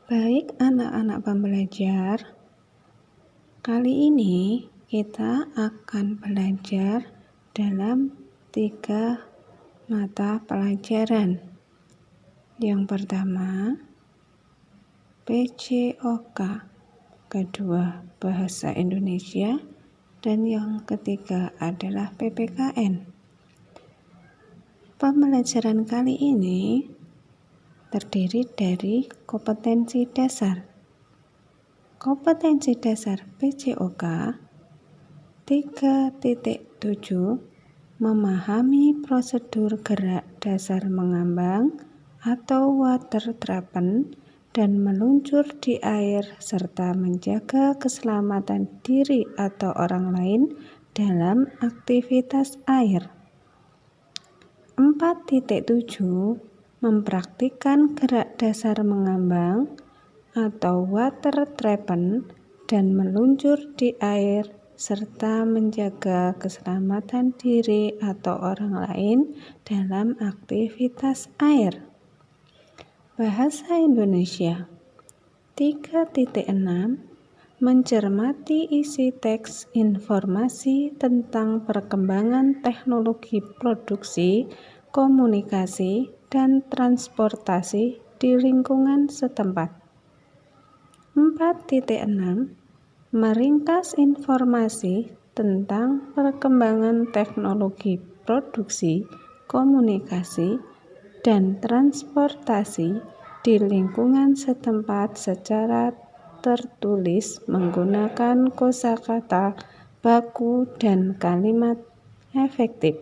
Baik anak-anak pembelajar, kali ini kita akan belajar dalam 3 mata pelajaran. Yang pertama, PJOK, kedua Bahasa Indonesia, dan yang ketiga adalah PPKN. Pembelajaran kali ini terdiri dari kompetensi dasar. Kompetensi dasar PJOK 3.7 memahami prosedur gerak dasar mengambang atau water treatment dan meluncur di air serta menjaga keselamatan diri atau orang lain dalam aktivitas air. 4.7 mempraktikkan gerak dasar mengambang atau water treatment dan meluncur di air serta menjaga keselamatan diri atau orang lain dalam aktivitas air. Bahasa Indonesia 3.6 mencermati isi teks informasi tentang perkembangan teknologi produksi, komunikasi, dan transportasi di lingkungan setempat. 4.6 meringkas informasi tentang perkembangan teknologi produksi, komunikasi, dan transportasi di lingkungan setempat secara tertulis menggunakan kosakata baku dan kalimat efektif.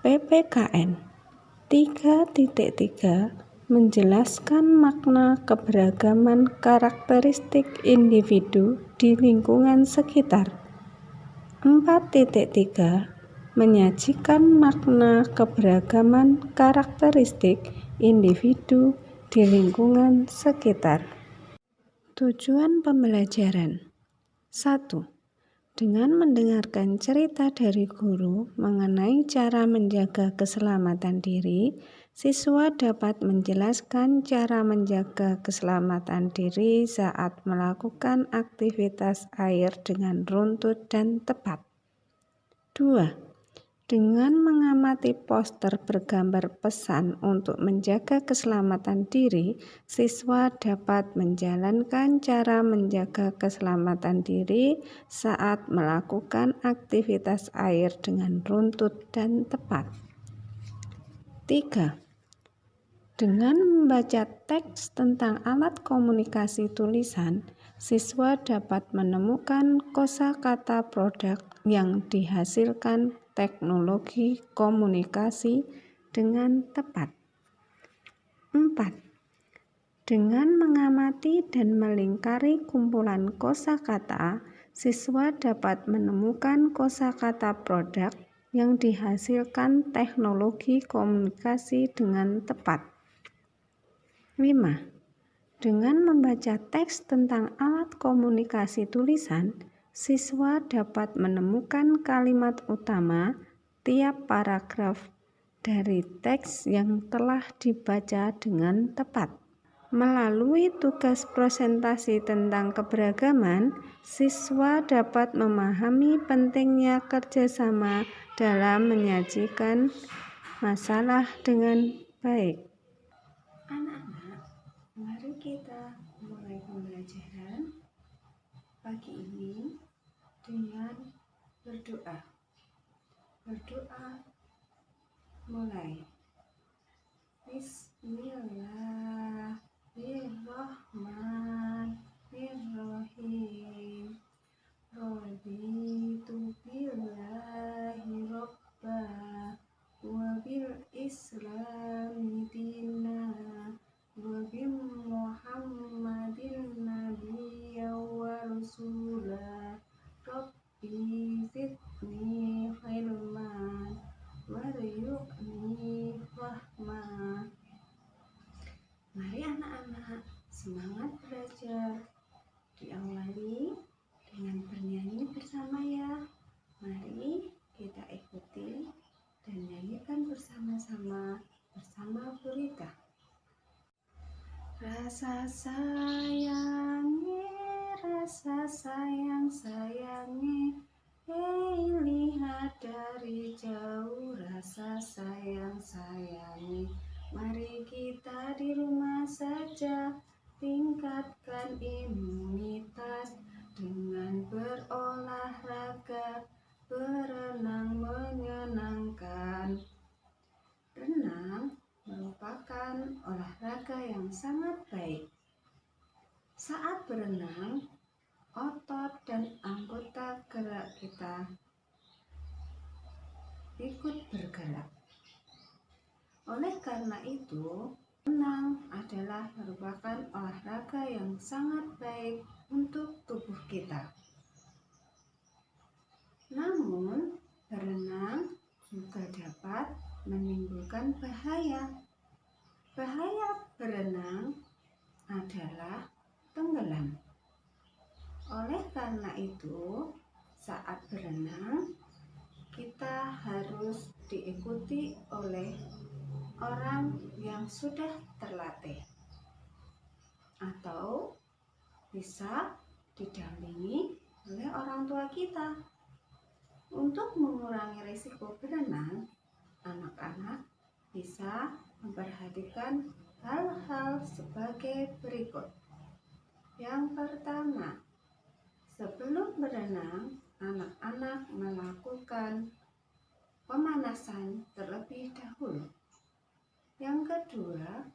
PPKN 3.3 menjelaskan makna keberagaman karakteristik individu di lingkungan sekitar. 4.3 menyajikan makna keberagaman karakteristik individu di lingkungan sekitar. Tujuan pembelajaran 1. Dengan mendengarkan cerita dari guru mengenai cara menjaga keselamatan diri, siswa dapat menjelaskan cara menjaga keselamatan diri saat melakukan aktivitas air dengan runtut dan tepat. 2. Dengan mengamati poster bergambar pesan untuk menjaga keselamatan diri, siswa dapat menjalankan cara menjaga keselamatan diri saat melakukan aktivitas air dengan runtut dan tepat. 3. Dengan membaca teks tentang alat komunikasi tulisan, siswa dapat menemukan kosakata produk yang dihasilkan teknologi komunikasi dengan tepat. 4. Dengan mengamati dan melingkari kumpulan kosakata, siswa dapat menemukan kosakata produk yang dihasilkan teknologi komunikasi dengan tepat. 5. Dengan membaca teks tentang alat komunikasi tulisan, siswa dapat menemukan kalimat utama tiap paragraf dari teks yang telah dibaca dengan tepat. Melalui tugas presentasi tentang keberagaman, siswa dapat memahami pentingnya kerjasama dalam menyajikan masalah dengan baik. Anak-anak, mari kita mulai pembelajaran pagi ini dengan berdoa. Berdoa mulai. Bismillahirrahmanirrahim. Raditu billahi robba wa bil islami dina wa bi muhammadin nabiyya wa rasula. Rabbi zidni ilman warzuqni fahma. Mari anak-anak semangat belajar. Diawali dengan bernyanyi bersama ya. Rasa sayangi, rasa sayang-sayangi, hei lihat dari jauh, rasa sayang-sayangi. Mari kita di rumah saja tingkatkan imunitas dengan berolahraga, berenang menyenangkan. Renang merupakan olahraga yang sangat baik. Saat berenang, otot dan anggota gerak kita ikut bergerak. Oleh karena itu, renang adalah merupakan olahraga yang sangat baik untuk tubuh kita. Namun, berenang juga dapat menimbulkan bahaya. Bahaya berenang adalah tenggelam. Oleh karena itu, saat berenang, kita harus diikuti oleh orang yang sudah terlatih atau bisa didampingi oleh orang tua kita. Untuk mengurangi risiko berenang, anak-anak bisa memperhatikan hal-hal sebagai berikut. Yang pertama, sebelum berenang, anak-anak melakukan pemanasan terlebih dahulu. Yang kedua,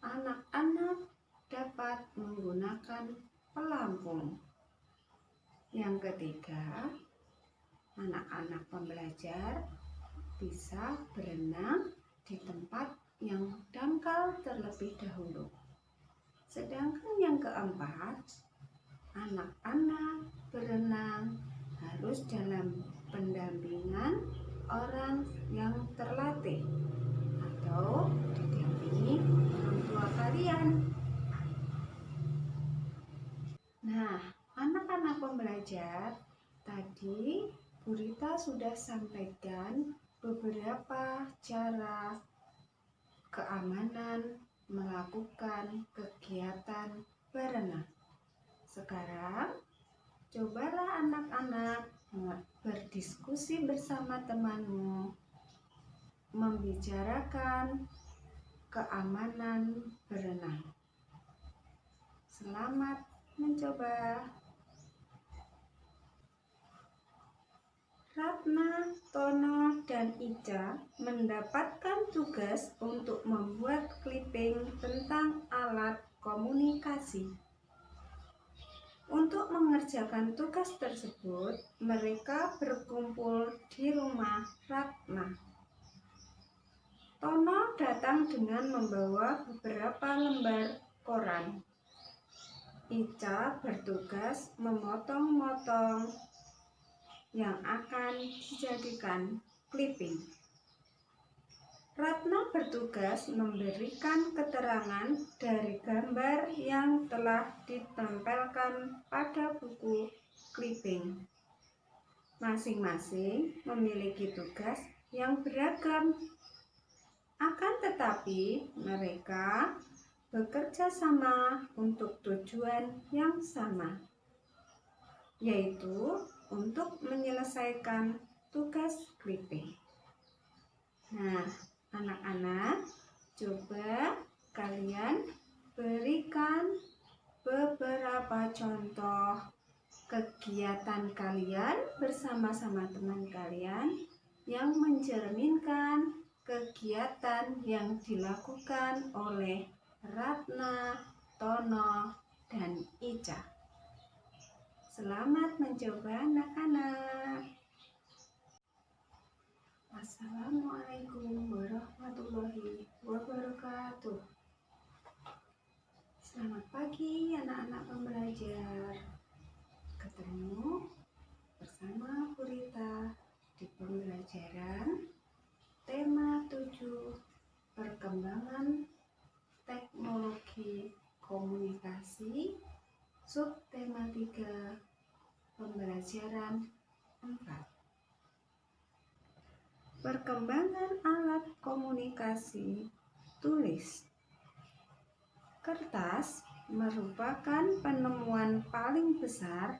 anak-anak dapat menggunakan pelampung. Yang ketiga, anak-anak pembelajar bisa berenang di tempat yang dangkal terlebih dahulu. Sedangkan yang keempat, anak-anak berenang harus dalam pendampingan orang yang terlatih atau didampingi orang tua kalian. Nah, anak-anak pembelajar, tadi Bu Rita sudah sampaikan beberapa cara keamanan melakukan kegiatan berenang. Sekarang, cobalah anak-anak berdiskusi bersama temanmu, membicarakan keamanan berenang. Selamat mencoba. Ratna, Tono, dan Ica mendapatkan tugas untuk membuat clipping tentang alat komunikasi. Untuk mengerjakan tugas tersebut, mereka berkumpul di rumah Ratna. Tono datang dengan membawa beberapa lembar koran. Ica bertugas memotong-motong yang akan dijadikan clipping. Ratna bertugas memberikan keterangan dari gambar yang telah ditempelkan pada buku clipping. Masing-masing memiliki tugas yang beragam. Akan tetapi, mereka bekerja sama untuk tujuan yang sama, yaitu untuk menyelesaikan tugas clipping. Nah, anak-anak, coba kalian berikan beberapa contoh kegiatan kalian bersama-sama teman kalian yang mencerminkan kegiatan yang dilakukan oleh Ratna, Tono, dan Ica. Selamat mencoba anak-anak. Assalamualaikum warahmatullahi wabarakatuh. Selamat pagi anak-anak pembelajar. Ketemu bersama Bu Rita di pembelajaran tema 7 perkembangan teknologi komunikasi, subtema 3 pembelajaran 4. Perkembangan alat komunikasi tulis. Kertas merupakan penemuan paling besar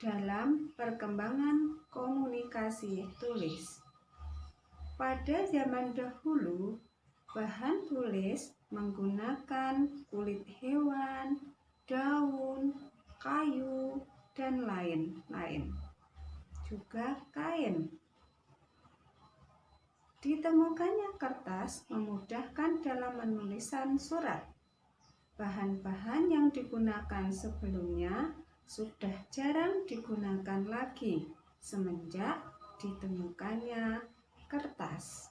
dalam perkembangan komunikasi tulis. Pada zaman dahulu, bahan tulis menggunakan kulit hewan, daun, kayu, dan lain-lain. Juga kain. Ditemukannya kertas memudahkan dalam menulisan surat. Bahan-bahan yang digunakan sebelumnya sudah jarang digunakan lagi semenjak ditemukannya kertas.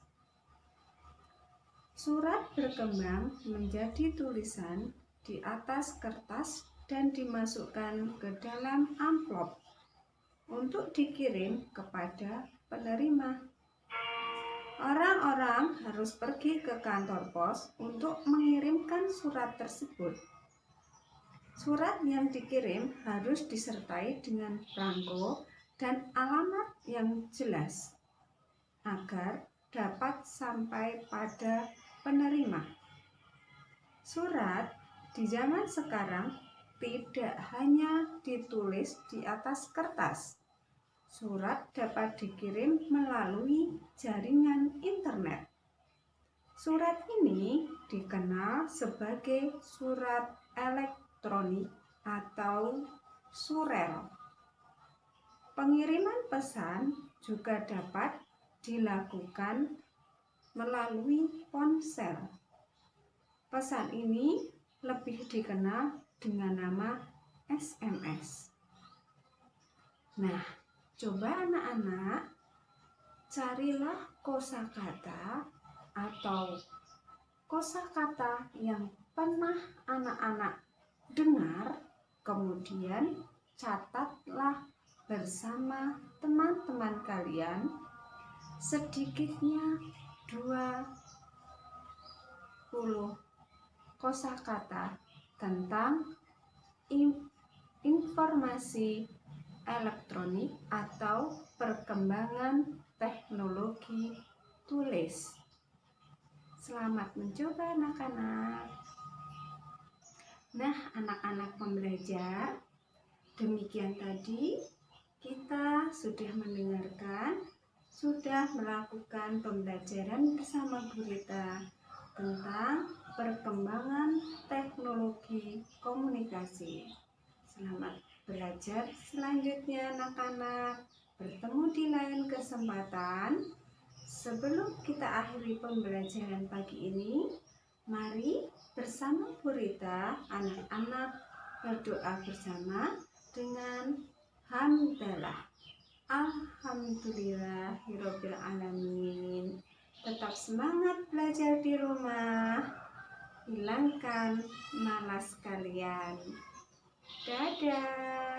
Surat berkembang menjadi tulisan di atas kertas dan dimasukkan ke dalam amplop untuk dikirim kepada penerima. Orang-orang harus pergi ke kantor pos untuk mengirimkan surat tersebut. Surat yang dikirim harus disertai dengan perangko dan alamat yang jelas agar dapat sampai pada penerima. Surat di zaman sekarang tidak hanya ditulis di atas kertas. Surat dapat dikirim melalui jaringan internet. Surat ini dikenal sebagai surat elektronik atau surel. Pengiriman pesan juga dapat dilakukan melalui ponsel. Pesan ini lebih dikenal dengan nama SMS. Nah, coba anak-anak carilah kosakata atau kosakata yang pernah anak-anak dengar, kemudian catatlah bersama teman-teman kalian sedikitnya 20 kosakata tentang informasi elektronik atau perkembangan teknologi tulis. Selamat mencoba anak-anak. Nah, anak-anak pembelajar, demikian tadi kita sudah mendengarkan, sudah melakukan pembelajaran bersama gurita tentang perkembangan teknologi komunikasi. Selamat belajar selanjutnya anak-anak. Bertemu di lain kesempatan. Sebelum kita akhiri pembelajaran pagi ini, mari bersama gurita anak-anak berdoa bersama dengan hamdalah. Alhamdulillahirabbil alamin. Tetap semangat belajar di rumah. Hilangkan malas kalian. Dadah.